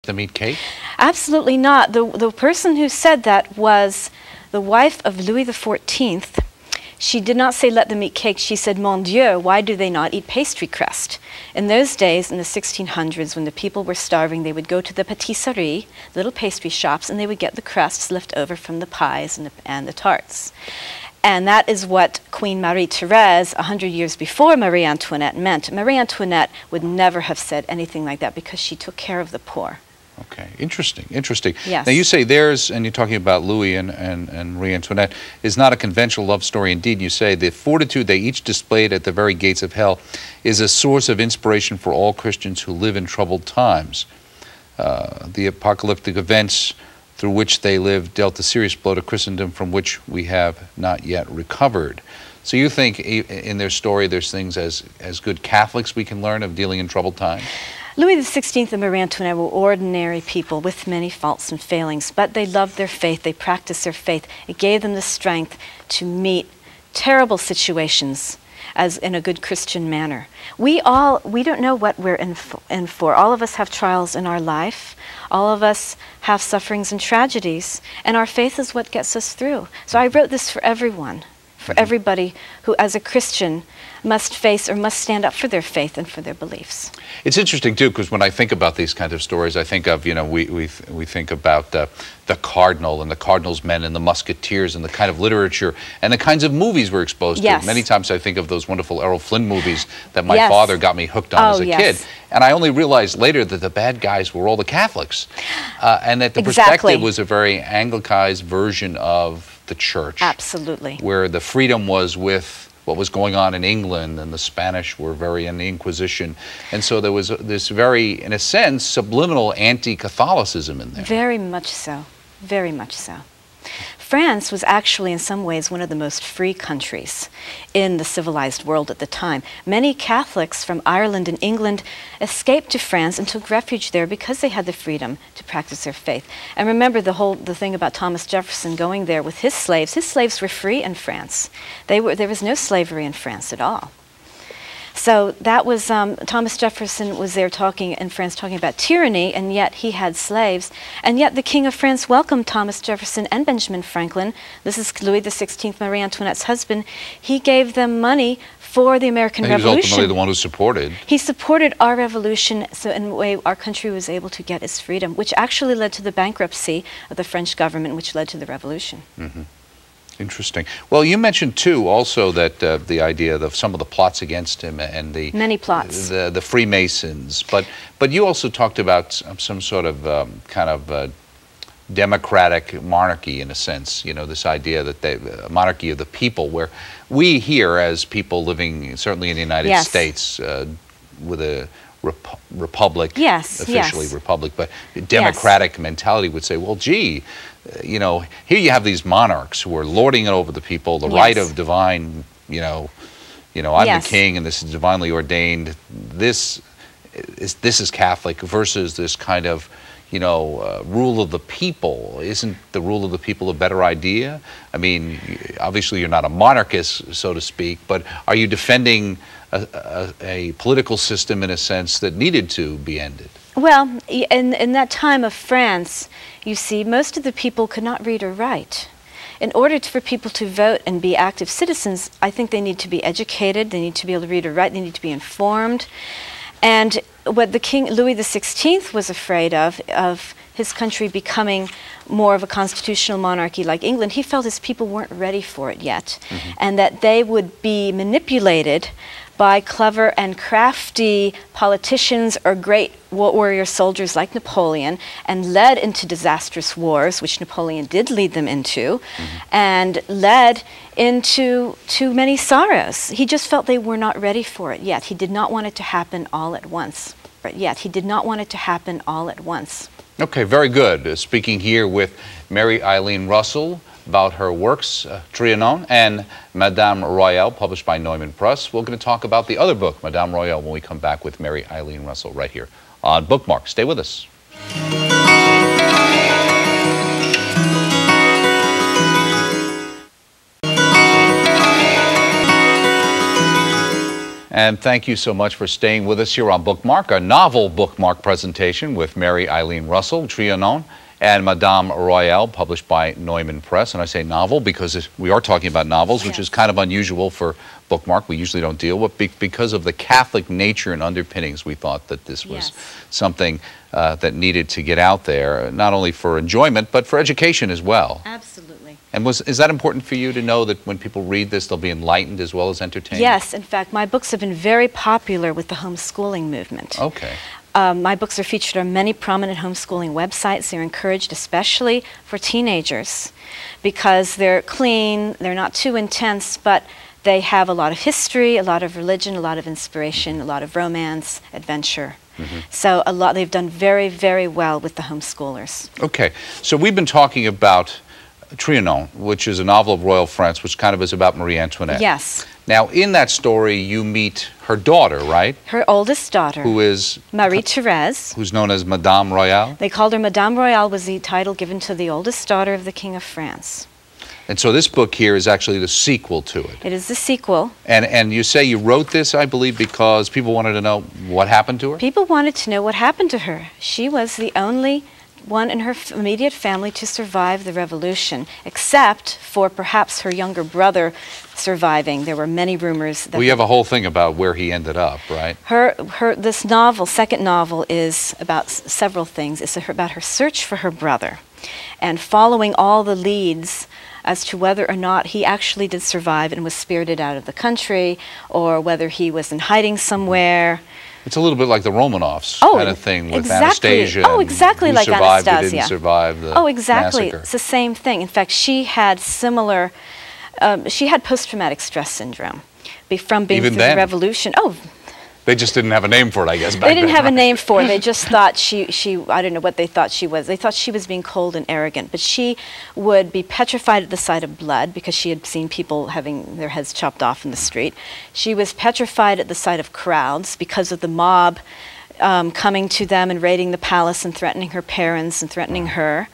The meat cake? Absolutely not. The person who said that was the wife of Louis XIV. She did not say let them eat cake. She said, Mon Dieu, why do they not eat pastry crust? In those days, in the 1600s, when the people were starving, they would go to the patisserie, little pastry shops, and they would get the crusts left over from the pies and the tarts. And that is what Queen Marie-Thérèse, 100 years before Marie Antoinette, meant. Marie Antoinette would never have said anything like that because she took care of the poor. Okay, interesting, interesting. Yes. Now you say theirs, and you're talking about Louis and Marie Antoinette, is not a conventional love story. Indeed, you say the fortitude they each displayed at the very gates of hell is a source of inspiration for all Christians who live in troubled times. The apocalyptic events through which they lived dealt a serious blow to Christendom from which we have not yet recovered. So you think in their story there's things as good Catholics we can learn of dealing in troubled times? Louis XVI and Marie Antoinette were ordinary people with many faults and failings, but they loved their faith, they practiced their faith. It gave them the strength to meet terrible situations as in a good Christian manner. We don't know what we're in for. All of us have trials in our life. All of us have sufferings and tragedies, and our faith is what gets us through. So I wrote this for everyone, for everybody who, as a Christian, must face or must stand up for their faith and for their beliefs. It's interesting too, because when I think about these kinds of stories, I think of, you know, we think about the Cardinal and the Cardinal's Men and the Musketeers and the kind of literature and the kinds of movies we're exposed to. Many times I think of those wonderful Errol Flynn movies that my father got me hooked on as a kid. And I only realized later that the bad guys were all the Catholics. And that the perspective was a very Anglicized version of the church. Absolutely. Where the freedom was with what was going on in England, and the Spanish were very in the Inquisition. And so there was this very, in a sense, subliminal anti-Catholicism in there. Very much so. Very much so. France was actually in some ways one of the most free countries in the civilized world at the time. Many Catholics from Ireland and England escaped to France and took refuge there because they had the freedom to practice their faith. And remember the thing about Thomas Jefferson going there with his slaves. His slaves were free in France. There was no slavery in France at all. So that was, Thomas Jefferson was there in France talking about tyranny, and yet he had slaves. And yet the King of France welcomed Thomas Jefferson and Benjamin Franklin. This is Louis XVI, Marie Antoinette's husband. He gave them money for the American Revolution. He was ultimately the one who supported. He supported our revolution, so in a way our country was able to get its freedom, which actually led to the bankruptcy of the French government, which led to the revolution. Mm-hmm. Interesting. Well, you mentioned too also that the idea of some of the plots against him and the many plots, the Freemasons, but you also talked about some sort of kind of democratic monarchy in a sense. You know, this idea that the monarchy of the people, where we here as people living certainly in the United States with a republic, officially republic, but democratic mentality would say, well, gee, you know, here you have these monarchs who are lording it over the people, the right of divine, I'm the king and this is divinely ordained. This is Catholic versus this kind of, rule of the people. Isn't the rule of the people a better idea? I mean, obviously you're not a monarchist, so to speak, but are you defending a political system in a sense that needed to be ended? Well, in that time of France, you see, most of the people could not read or write. In order for people to vote and be active citizens, I think they need to be educated, they need to be able to read or write, they need to be informed. And what the King, Louis XVI, was afraid of his country becoming more of a constitutional monarchy like England, he felt his people weren't ready for it yet, and that they would be manipulated by clever and crafty politicians or great warrior soldiers like Napoleon, and led into disastrous wars, which Napoleon did lead them into, and led into too many sorrows. He just felt they were not ready for it yet. He did not want it to happen all at once. Okay, very good. Speaking here with Mary Eileen Russell about her works, Trianon and Madame Royale, published by Neumann Press. We're going to talk about the other book, Madame Royale, when we come back with Mary Eileen Russell right here on Bookmark. Stay with us. And thank you so much for staying with us here on Bookmark, a novel bookmark presentation with Mary Eileen Russell, Trianon, and Madame Royale, published by Neumann Press. And I say novel because we are talking about novels, which is kind of unusual for Bookmark. We usually don't deal with, because of the Catholic nature and underpinnings, we thought that this was something that needed to get out there, not only for enjoyment, but for education as well. Absolutely. And is that important for you to know that when people read this, they'll be enlightened as well as entertained? Yes. In fact, my books have been very popular with the homeschooling movement. Okay. My books are featured on many prominent homeschooling websites. They're encouraged especially for teenagers because they're clean, they're not too intense, but they have a lot of history, a lot of religion, a lot of inspiration, a lot of romance, adventure. So they've done very, very well with the homeschoolers. Okay. So we've been talking about Trianon, which is a novel of royal France, which kind of is about Marie Antoinette. Yes. Now, in that story, you meet her daughter, right? Her oldest daughter. Who is? Marie-Thérèse. Who's known as Madame Royale? They called her Madame Royale, was the title given to the oldest daughter of the King of France. And so this book here is actually the sequel to it. It is the sequel. And you say you wrote this, I believe, because people wanted to know what happened to her? People wanted to know what happened to her. She was the only one in her immediate family to survive the revolution, except for perhaps her younger brother surviving. There were many rumors that... We have a whole thing about where he ended up, right? This novel, second novel, is about several things. It's about her search for her brother and following all the leads as to whether or not he actually did survive and was spirited out of the country, or whether he was in hiding somewhere. It's a little bit like the Romanovs kind of thing with Anastasia. Oh, exactly like Anastasia. Anastasia. Who didn't survive the massacre. It's the same thing. In fact, she had similar, she had post-traumatic stress syndrome from being through the revolution. Oh, they just didn't have a name for it, I guess, back then. They didn't have a name for it. They just thought I don't know what they thought she was. They thought she was being cold and arrogant. But she would be petrified at the sight of blood because she had seen people having their heads chopped off in the street. She was petrified at the sight of crowds because of the mob coming to them and raiding the palace and threatening her parents and threatening her.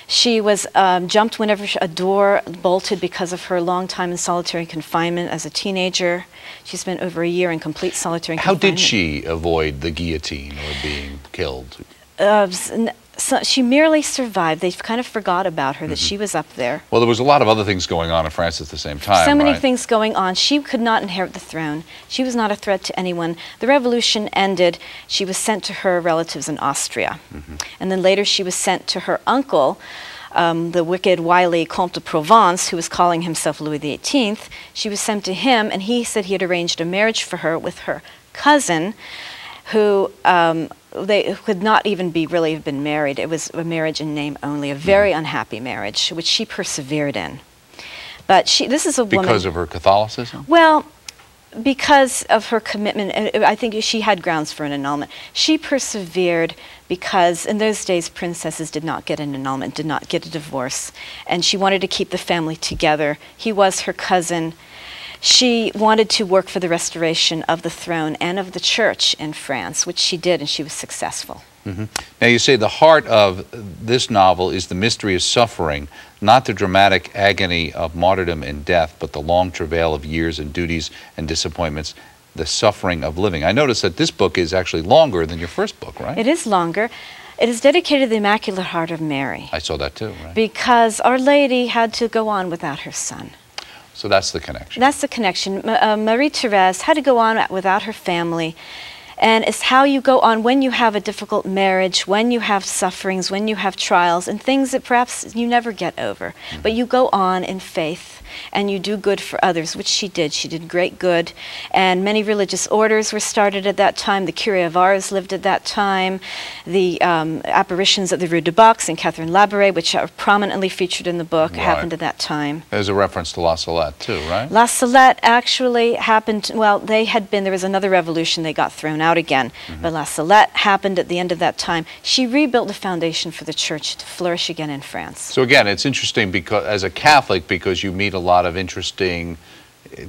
She was jumped whenever a door bolted because of her long time in solitary confinement as a teenager. She spent over a year in complete solitary confinement. How did she avoid the guillotine or being killed? So she merely survived. They kind of forgot about her, that she was up there. Well, there was a lot of other things going on in France at the same time, so many things going on. She could not inherit the throne. She was not a threat to anyone. The revolution ended. She was sent to her relatives in Austria. And then later she was sent to her uncle, the wicked, wily Comte de Provence, who was calling himself Louis XVIII. She was sent to him, and he said he had arranged a marriage for her with her cousin, who they could not even really have been married. It was a marriage in name only, a very unhappy marriage, which she persevered in. But this is a woman... Because of her Catholicism? Well, because of her commitment. I think she had grounds for an annulment. She persevered because in those days princesses did not get an annulment, did not get a divorce, and she wanted to keep the family together. He was her cousin. She wanted to work for the restoration of the throne and of the church in France, which she did, and she was successful. Now you say the heart of this novel is the mystery of suffering, not the dramatic agony of martyrdom and death, but the long travail of years and duties and disappointments, the suffering of living. I notice that this book is actually longer than your first book, right? It is longer. It is dedicated to the Immaculate Heart of Mary. I saw that too, right? Because Our Lady had to go on without her son. So that's the connection. That's the connection. Marie-Thérèse had to go on without her family. And it's how you go on when you have a difficult marriage, when you have sufferings, when you have trials, and things that perhaps you never get over. But you go on in faith, and you do good for others, which she did. She did great good. And many religious orders were started at that time. The Curé of Ars lived at that time. The apparitions of the Rue du Bac and Catherine Labouré, which are prominently featured in the book, happened at that time. There's a reference to La Salette, too, right? La Salette actually happened, well, there was another revolution, they got thrown out again. But La Salette happened at the end of that time. She rebuilt the foundation for the church to flourish again in France. So again, it's interesting because, as a Catholic, because you meet a lot of interesting,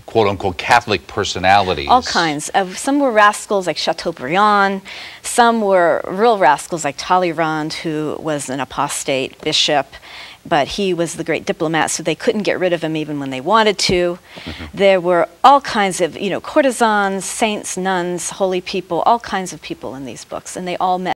quote-unquote, Catholic personalities. All kinds. Some were rascals like Chateaubriand. Some were real rascals like Talleyrand, who was an apostate bishop. but he was the great diplomat, so they couldn't get rid of him even when they wanted to. There were all kinds of, courtesans, saints, nuns, holy people, all kinds of people in these books, and they all met